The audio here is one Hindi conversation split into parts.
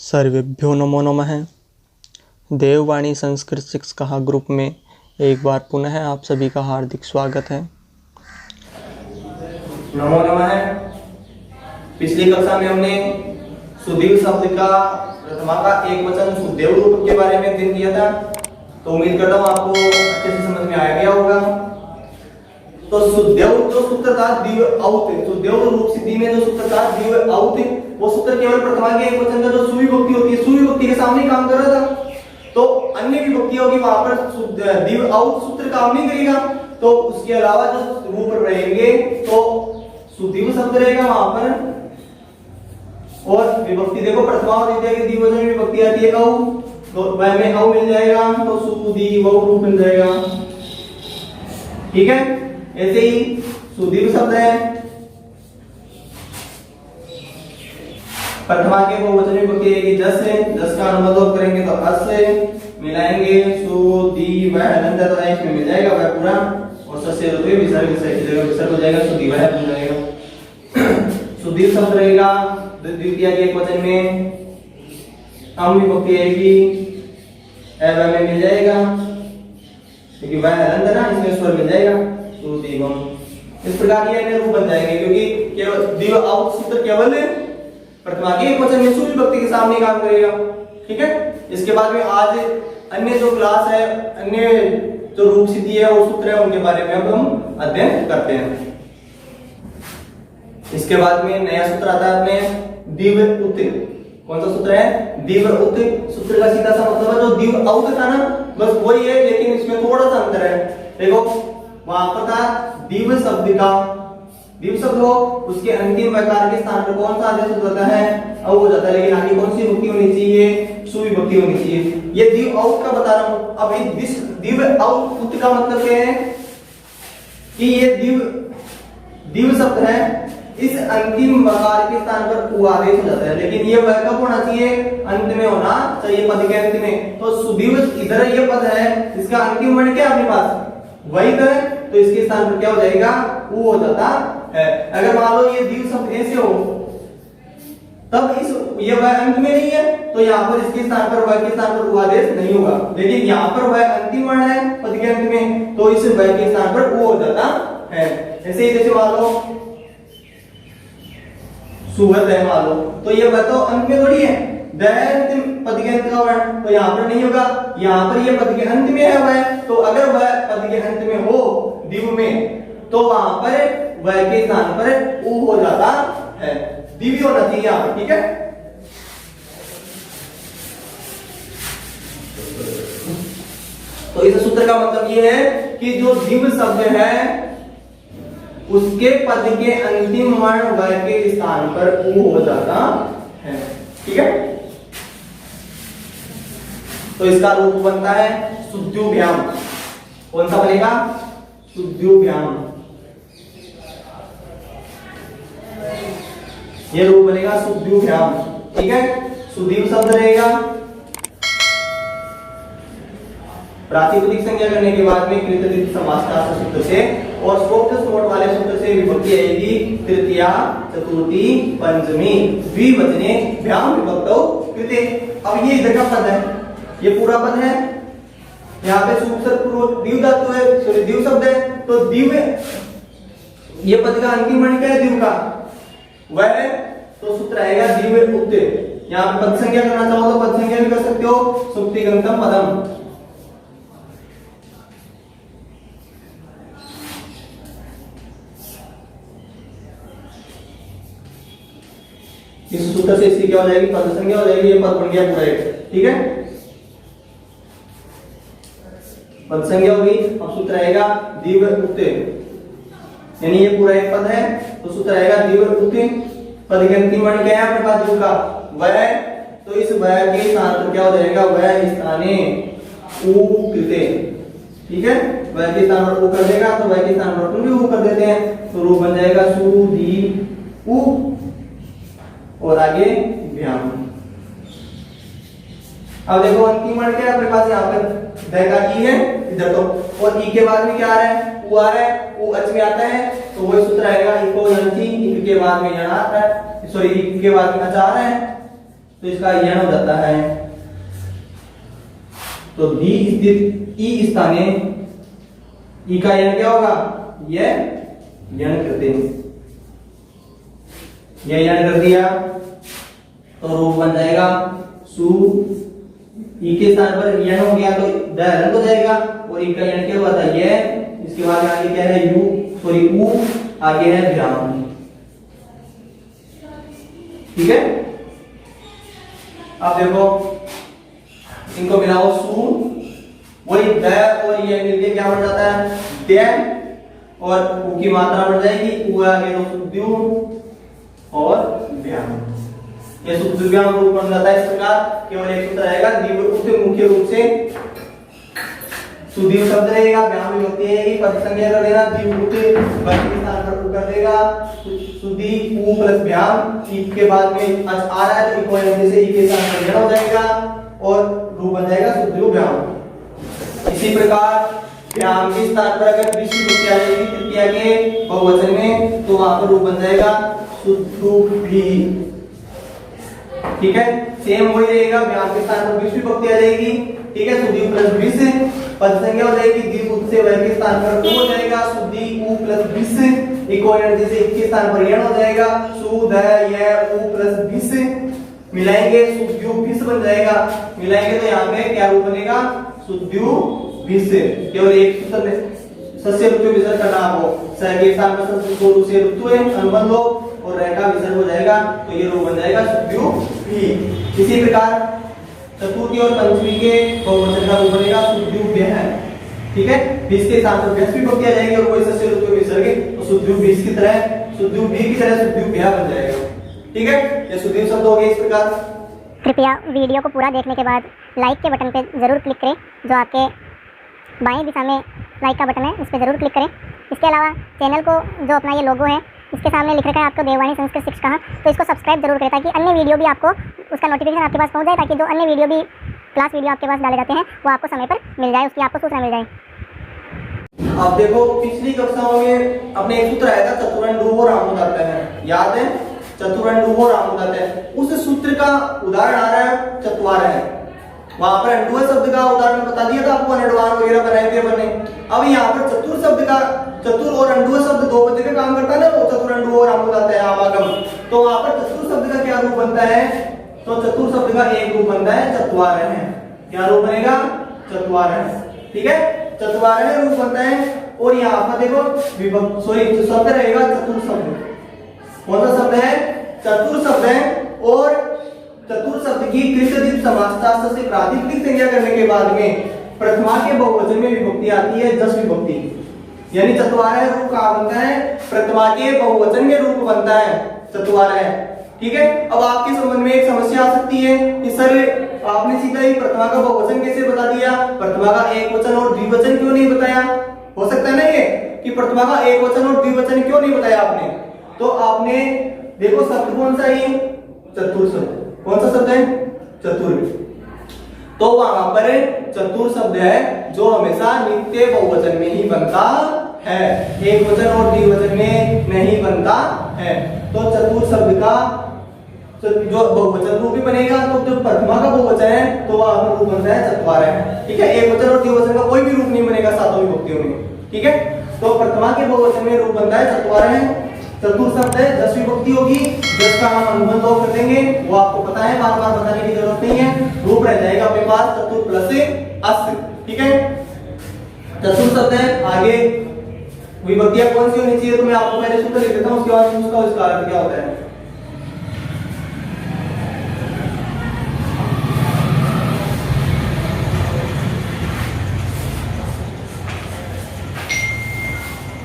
सर्वेभ्यो नमो नमः। देववाणी संस्कृत शिक्षा ग्रुप में एक बार पुनः आप सभी का हार्दिक स्वागत है। नमो नमः। पिछली कक्षा में हमने सुदेव शब्द का प्रथमा का एक वचन सुदेव रूप के बारे में अध्ययन किया था, तो उम्मीद करता हूँ आपको अच्छे से समझ में आ गया होगा। तो सुदेव जो सूत्र था दिव औत, सुदेव रूप सिद्धि में जो सूत्र था दिव औत, वो सूत्र केवल प्रथमा के एक वचन का जो सुवी विभक्ति होती है, सुवी विभक्ति के सामने काम कर रहा था। तो अन्य विभक्ति होगी वहां पर दिव औत सूत्र काम नहीं करेगा। तो उसके अलावा जो रूप रहेंगे तो सुदिव शब्द रहेगा वहां पर, और विभक्ति देखो प्रथमा और द्वितीय की द्विवचन विभक्ति आती है औ, तो वह में औ मिल जाएगा, तो सुदिव रूप मिल जाएगा। ठीक है, ऐसे ही सुदिव शब्द है प्रथमा के बहुवचन विभक्ति आएगी जस से, जस का अनुबंध करेंगे तो अस से मिलाएंगे सुदिव तो इसमें मिल जाएगा वह पूरा, और स से रुपये विसर्ग से की जगह विसर्ग हो जाएगा, सुदिव बन जाएगा। सुदिव शब्द रहेगा द्वितीय के एक वचन में, अम विभक्ति आएगी वह में मिल जाएगा, क्योंकि वह हलंत ना, इसमें स्वर मिल जाएगा सुदिवम। इस प्रकार ये रूप बन जाएंगे, क्योंकि केवल दिव औत सूत्र केवल प्रथमा के एक वचन में सुवी विभक्ति के सामने काम करेगा। ठीक है, इसके बाद में आज अन्य जो क्लास है, अन्य जो रूप सिद्धि है और सूत्र है, उनके बारे में अब हम अध्ययन करते हैं। इसके बाद में नया सूत्र आता है अपने दिव उत। कौन सा सूत्र है? दिव उत। सूत्र का सीधा सा मतलब है जो दिव औत था ना, बस वही है, लेकिन इसमें थोड़ा सा अंतर है। देखो वहां पर था दिव शब्द का, दिव शब्द हो उसके अंतिम वकार के स्थान पर कौन सा आदेश होता है? औ हो जाता है, लेकिन आगे कौन सी विभक्ति होनी चाहिए? सुविभक्ति होनी चाहिए। ये दिव औत का बता रहा हूं। अब इस दिव औत उत का मतलब क्या है कि ये दिव शब्द है, इस अंतिम वकार के स्थान पर उ आदेश हो जाता है, लेकिन ये वह कब होना चाहिए? अंत में होना चाहिए, पद के अंत में। तो सुदिव इधर ये पद है, इसका अंतिम वर्ण क्या है अपने पास? वही तो है, तो इसके स्थान पर क्या हो जाएगा? उ हो जाता है। अगर मान लो ये दिव शब्द ऐसे हो, तब इस ये वह अंत में नहीं है, तो यहाँ पर इसके स्थान पर वह के स्थान पर उ आदेश नहीं होगा, लेकिन यहाँ पर वह अंतिम वर्ण है पद के अंत में, तो इस वह के स्थान पर उ हो जाता है। ऐसे ही जैसे मान लो सुवत है मान लो, तो ये वह तो अंत में थोड़ी है, अंतिम पद के अंत का वर्ण, तो यहाँ पर नहीं होगा। यहाँ पर ये पद के अंत में है वह, तो अगर वह पद के अंत में हो दिव में, तो वहां पर वह के स्थान पर उ हो जाता है, दिव्य होना चाहिए यहाँ पर। ठीक है, तो इस सूत्र का मतलब ये है कि जो दिव शब्द है उसके पद के अंतिम वर्ण वह के स्थान पर उ हो जाता है। ठीक है, तो इसका रूप बनता है सुद्युभ्याम। कौन सा बनेगा? सुद्युभ्याम। ये रूप बनेगा सुद्युभ्याम। ठीक है, सुदीव शब्द रहेगा, प्रातिपदिक संज्ञा करने के बाद में कृतद्धित समास का सूत्र से और स्पोक्ट स्पोर्ट वाले सूत्र से विभक्ति आएगी तृतीया, चतुर्थी, पंचमी, द्विवचने भ्याम विभक्तौ कृते। अब ये इधर का पद है, ये पूरा पद है, यहाँ पे पूर्व दिव धातु है, सॉरी दिव शब्द है, तो दिव ये पद का अंतिम वर्ण क्या है? दिव का वह, तो सूत्र आएगा दिव उत। यहाँ पे पद संख्या करना चाहो तो पद संख्या भी कर सकते हो, सुक्तिगंतम पदम। इस सूत्र से इसकी क्या हो जाएगी? पद संख्या हो जाएगी, ये पद बन गया पूरा एक। ठीक है, पद संज्ञा होगी। अब सूत्र आएगा दिव उत, यानी ये पूरा एक पद है, तो सूत्र आएगा दिव उत। पद के अंतिम वर्ण क्या है अपने पास? दिव का वह, तो इस वह के स्थान पर क्या हो जाएगा? वह स्थाने उ कृते। ठीक है, वह के स्थान पर उ कर देगा, तो वह के स्थान पर भी उ कर देते हैं, तो रूप बन जाएगा सुदीव उ और आगे भ्याम। अब देखो अंतिम वर्ण क्या है अपने पास? यहाँ पर द का ई है इधर, तो और ई के बाद में क्या आ रहा है? उ आ रहा है, उ अच में आता है, तो वही सूत्र आएगा इको यंती, इक के बाद में यण आता है, सॉरी इक के बाद में अच आ रहा है, तो इसका यण हो जाता है। तो दी स्थित ई स्थाने ई का यण क्या होगा, यह यण करते हैं, यह यण कर दिया तो रूप बन जाएगा सु। ई के स्थान पर यण हो गया तो द हलन हो जाएगा और ई का यण क्या हुआ था, यह। इसके बाद आगे क्या है, यू सॉरी ऊ, आगे है विराम। ठीक है, अब देखो इनको मिलाओ, सु वही द और ये मिलके क्या बन जाता है, दे, और ऊ की मात्रा बढ़ जाएगी, ऊ आगे तो सुद्यु और व्याम। ये सुद्यु व्याम रूप बन जाता है इस प्रकार। केवल एक सूत्र रहेगा, दीर्घ उत मुख्य रूप से सुदीव शब्द रहेगा, व्याम विभक्ति है, पद संज्ञा कर देना, दीर्घ उत वर्ग के स्थान पर उ कर देगा, सुदी उ प्लस व्याम, ई के बाद में आ रहा है तो इको जैसे ई के साथ संज्ञा हो जाएगा और रूप बन जाएगा सुदीव व्याम। इसी प्रकार व्याम के स्थान पर अगर विशेष विभक्ति आ जाएगी तृतीया के बहुवचन में तो वहां पर रूप बन जाएगा सुदु भी। ठीक है, सेम वही रहेगा, व्याम के स्थान पर विशेष विभक्ति आ जाएगी। ठीक है, सुदी प्लस विश, पद संज्ञा हो जाएगी, दीर्घ उत से वर्ग के स्थान पर उ हो जाएगा, सुदी उ प्लस विश, इको यण जैसे इसके स्थान पर यण हो जाएगा, सु द य उ प्लस विश मिलाएंगे सुद्यु विश बन जाएगा। मिलाएंगे तो यहाँ पे क्या रूप बनेगा, सुद्यु विश। केवल एक सूत्र में सस्य ऋतु विसर्ग करना आपको, स के स्थान पर सस्य को ऋतु से ऋतु है अनुबंध हो और रह का विसर्ग हो जाएगा तो ये रूप बन जाएगा सुद्यु भी। इसी प्रकार चतुर्थी और पंचमी के बहुवचन का रूप बनेगा सुद्यु व्यह। ठीक है, बीस के स्थान पर व्यस्त विभक्ति आ जाएगी और कोई सस्य ऋतु विसर्ग तो सुद्यु बीस की तरह सुद्यु भी की तरह सुद्यु व्यह बन जाएगा। ठीक है, ये सुद्यु शब्द हो गए इस प्रकार। कृपया वीडियो को पूरा देखने के बाद लाइक के बटन पे ज़रूर क्लिक करें, जो आपके बाएं दिशा में लाइक का बटन है, उस पर ज़रूर क्लिक करें। इसके अलावा चैनल को जो अपना ये लोगो है इसके सामने लिख रखा है आपको देववाणी संस्कृत शिक्षा, तो इसको सब्सक्राइब जरूर करें ताकि अन्य वीडियो भी आपको उसका नोटिफिकेशन आपके पास पहुंच जाए, ताकि जो अन्य वीडियो भी क्लास वीडियो आपके पास डाले जाते हैं वो आपको समय पर मिल जाए, उसकी आपको सूचना मिल जाए। अब देखो पिछली कक्षाओं में अपने एक सूत्र आया था चतुरंडुहो रामोदात है, याद है, चतुरंडुहो रामोदात है। उस सूत्र का उदाहरण आ रहा है चतुवार है। वहां पर अंडुआ शब्द का उदाहरण बता दिया था आपको, अनडवान वगैरह बनाए थे अपने। अब यहाँ पर चतुर शब्द का, चतुर और अंडुआ शब्द दो जगह काम करता है ना, वो चतुरंडुहो रामोदात है आवागम। तो वहां पर चतुर शब्द का क्या रूप बनता है, तो चतुर शब्द का एक रूप बनता है चतवार है। क्या रूप बनेगा, चतवार है। ठीक है, चतवार है रूप बनता है। और यहाँ पर देखो विभक्ति सॉरी शब्द रहेगा चतुर शब्द। कौन सा शब्द है, चतुर शब्द है। और चतुर शब्द की कृतद्विप समासता से प्रातिपदिक संज्ञा करने के बाद में प्रथमा के बहुवचन में विभक्ति आती है जस विभक्ति, यानी चतवार है रूप कहाँ बनता है, प्रथमा के बहुवचन में रूप बनता है चतवार है। ठीक है, अब आपके संबंध में एक समस्या आ सकती है कि सर आपने सीधा ही प्रथमा का बहुवचन कैसे बता दिया, प्रथमा का एक वचन और द्विवचन क्यों नहीं बताया। हो सकता है ना ये कि प्रथमा का एक वचन और द्विवचन क्यों नहीं बताया आपने। तो आपने देखो शब्द कौन सा है, चतुर शब्द। कौन सा शब्द है, चतुर। तो वहां पर चतुर शब्द है जो हमेशा नित्य बहुवचन में ही बनता है, एक वचन और द्विवचन में नहीं बनता है। तो चतुर शब्द का जो बहुवचन रूप भी बनेगा, तो जो प्रथमा का बहुवचन है तो वहां पर रूप बनता है चतवार है। ठीक है, एक वचन और द्विवचन का कोई भी रूप नहीं बनेगा सातों विभक्तियों में। ठीक है, तो प्रथमा के बहुवचन में रूप बनता है चतवार है। चतुर शब्द है, दस विभक्ति होगी, दस का हम अनुबंध लोग कर देंगे, वो आपको पता है, बार बार बताने की जरूरत नहीं है। रूप रह जाएगा अपने पास चतुर प्लस अस। ठीक है, चतुर शब्द है। आगे विभक्तियां कौन सी होनी चाहिए तो मैं आपको पहले सूत्र लिख देता हूं, उसके बाद उसका इसका अर्थ क्या होता है।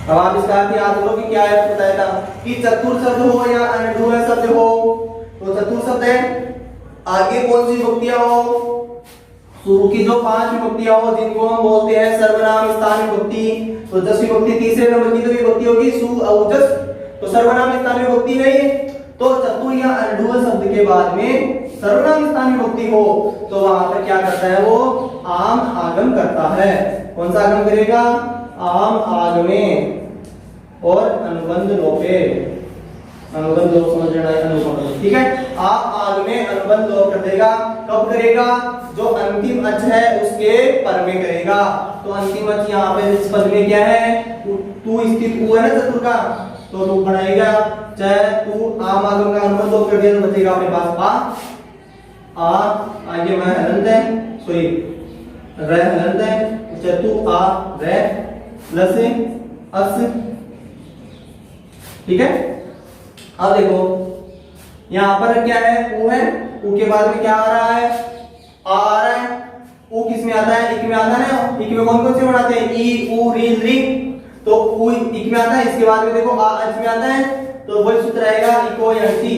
अब आप इसका अर्थ याद करो कि क्या है, बताया था कि चतुर शब्द हो या अनडुआ शब्द हो, तो चतुर शब्द है। आगे कौन सी विभक्तियां हो, शुरू की जो 5 विभक्तियां हो जिनको हम बोलते हैं सर्वनाम स्थान विभक्ति। तो जस विभक्ति तीसरे नंबर की जो विभक्ति होगी सु औजस, तो सर्वनाम स्थान विभक्ति है ये। तो चतुर या अनडुआ शब्द के बाद में सर्वनाम स्थान विभक्ति हो तो वहां पर क्या करता है, वो आम आगम करता है। कौन सा आगम करेगा, आम आगमे और अनुबंध लोपे। अनुबंध लोप समझ लेना है, अनुबंध, ठीक है। आग में अनुबंध लोप कर देगा, कब करेगा? जो अंतिम अच है उसके पर में करेगा। तो अंतिम अच यहाँ पे इस पद में क्या है? तू स्थित उ है ना चतुर का, तो रूप बनाएगा चाहे तू आम आगम का अनुबंध लोप कर दिया तो बचेगा अपने पास पा आ, आगे मैं हलंत है, सॉरी रह हलंत है, चतु आ रह प्लस अस, ठीक है। अब देखो यहाँ पर क्या है? उ है, उ के बाद में क्या आ रहा है? आ रहा है। उ किस में आता है? इक में आता है ना। इक में कौन कौन से बनाते हैं? ई उ री री, तो उ इक में आता है। इसके बाद में देखो आ अंश में आता है, तो वही सूत्र आएगा इको यंती।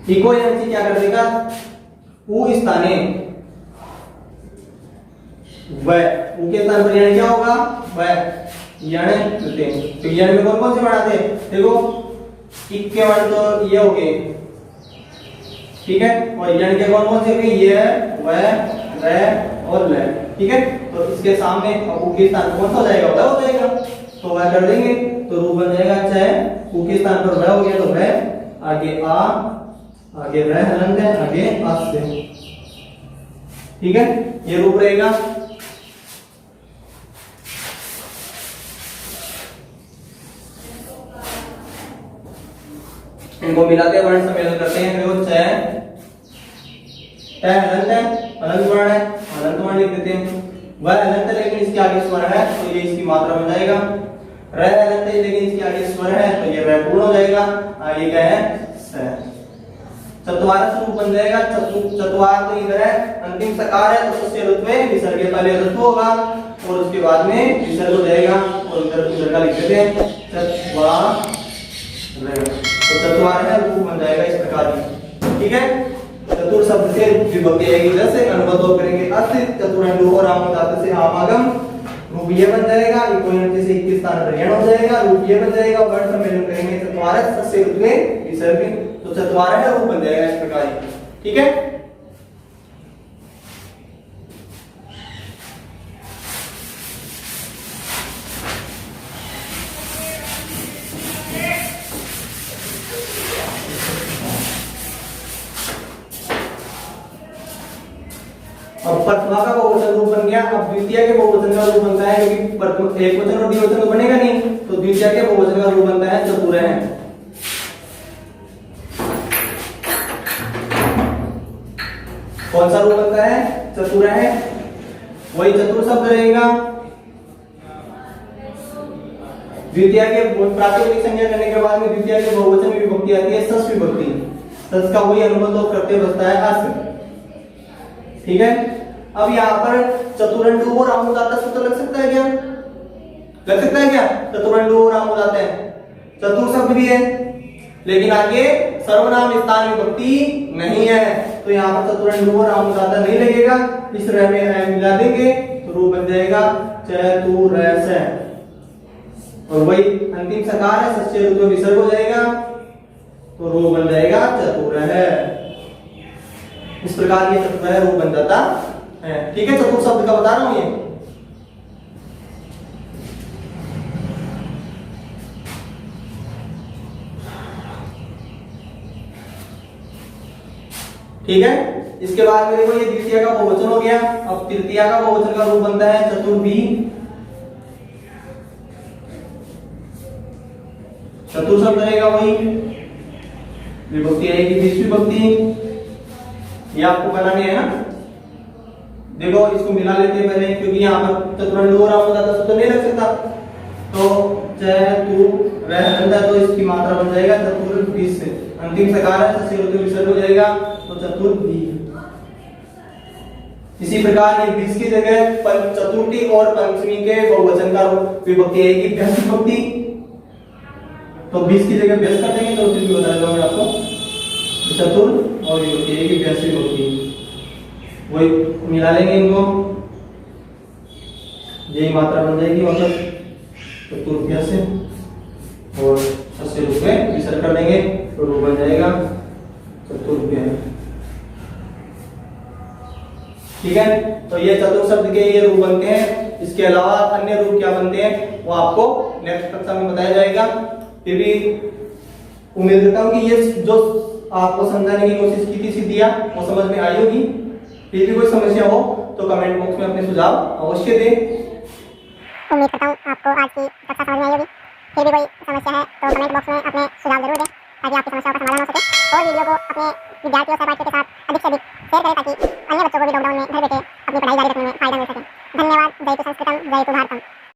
इको यंती क्या कर देगा? उ स्थाने वह, उ के स्थान पर यण क्या होगा? वह यण होते हैं। तो यण में कौन कौन से बनाते हैं? देखो इक के वर्ण तो ये हो गए, ठीक है, और यण के कौन कौन से हो गए? ये, वह, रह और ल, ठीक है। तो इसके सामने उ के स्थान पर कौन सा हो जाएगा? वह हो जाएगा, तो वह कर देंगे तो रूप बन जाएगा। चाहे उ के स्थान पर वह हो गया तो वह, आगे आ, आगे रह हलंत है, आगे अस है, ठीक है, ये रूप रहेगा। इनको मिलाते वर्ण सम्मेलन करते हैं। देखो च हलंत है, हलंत वर्ण है, हलंत वर्ण लिख देते हैं। वह हलंत है लेकिन इसके आगे स्वर है तो ये इसकी मात्रा बन जाएगा। रह हलंत है लेकिन इसके आगे स्वर है तो ये रह पूर्ण हो जाएगा। आगे क्या है? स। चतुर्वार रूप बन जाएगा। चतुर्वार तो इधर है, अंतिम सकार है तो उससे रुत्व विसर्ग के पहले रुत्व होगा और उसके बाद में विसर्ग हो जाएगा और इधर का लिख देते हैं चतुर्वार। तो चतुर्वार है रूप बन जाएगा इस प्रकार की, ठीक है। चतुर शब्द से विभक्ति आएगी, जैसे अनुबंध करेंगे अस्तित्व चतुरंडु और आमोदात से आमागम, रूप ये बन जाएगा। इको यंत्र से 21 स्थान पर यण हो जाएगा, रूप ये बन जाएगा। वर्ण सम्मेलन करेंगे चतुर्वार सस्य रुत्वे विसर्ग, तो चतुर्वार है रूप बन जाएगा इस प्रकार, ठीक है। अब प्रथमा का बहुवचन रूप बन गया। अब द्वितीय के बहुवचन का रूप बनता है, क्योंकि प्रथम एक वचन और द्विवचन तो बनेगा नहीं, तो द्वितीय के बहुवचन का रूप बनता है चतुर है। कौन सा रूप बनता है? चतुर है। वही चतुर शब्द रहेगा। द्वितीय के प्रातिपदिक संज्ञा करने के बाद में द्वितीय के बहुवचन में विभक्ति आती है सस विभक्ति। सस का वही अनुबंध और प्रत्यय बचता है अस, ठीक है। अब यहाँ पर चतुरंडु और आमोदात सूत्र लग सकता है क्या? लग सकता है क्या? चतुरंडु और आमोदात है, चतुर शब्द भी है लेकिन आगे सर्वनाम स्थान विभक्ति नहीं है, तो यहाँ पर चतुरंडु और आमोदात नहीं लगेगा। इस रह में मिला देंगे तो रूप बन जाएगा चतुरस, और वही अंतिम सकार है सस्य रुत्व विसर्ग हो जाएगा तो रूप बन जाएगा चतुर है। इस प्रकार ये चतुर रूप बन जाता है, ठीक है। चतुर शब्द का बता रहा हूं ये, ठीक है। इसके बाद में देखो ये द्वितीय का बहुवचन हो गया। अब तृतीय का बहुवचन का रूप बनता है चतुर्भी। चतुर शब्द रहेगा वही, विभक्ति आएगी बीस विभक्ति, ये आपको बनाने है ना। देखो इसको मिला लेते हैं पहले, क्योंकि यहाँ पर चतुरंडु और आमोदात सूत्र नहीं रख सकता, तो चतुर रहता तो इसकी मात्रा बन जाएगा चतुर्भीस, अंतिम सकार है सस्य रुत्व विसर्ग हो जाएगा तो चतुर्भी। इसी प्रकार ये 20 की जगह चतुर्थी और पंचमी के बहुवचन का विभक्ति आएगी व्यस्त विभक्ति, तो 20 की जगह व्यस्त कर देंगे तो फिर बता दूंगा मैं आपको। चतुर और विभक्ति आएगी व्यस्त विभक्ति, वही मिला लेंगे इनको, यही मात्रा बन जाएगी मतलब चतुर्भ्य से और सस्य रूप में विसर्ग कर देंगे तो रूप बन जाएगा चतुर्भ्य, ठीक है। तो ये चतुर शब्द के ये रूप बनते हैं। इसके इसके अलावा अन्य रूप क्या बनते हैं वो आपको नेक्स्ट कक्षा में बताया जाएगा। फिर भी उम्मीद करता हूँ कि ये जो आपको समझाने की कोशिश की थी सिद्धियां वो समझ में आई होगी। फिर भी कोई समस्या हो तो कमेंट बॉक्स में अपने सुझाव अवश्य दें। उम्मीद करता हूँ आपको आज की कक्षा समझ में आई होगी। फिर भी कोई समस्या है तो कमेंट बॉक्स में अपने सुझाव जरूर दें ताकि आपकी समस्याओं का समाधान हो सके, और वीडियो को अपने विद्यार्थियों सहपाठियों के साथ अधिक से अधिक शेयर करें ताकि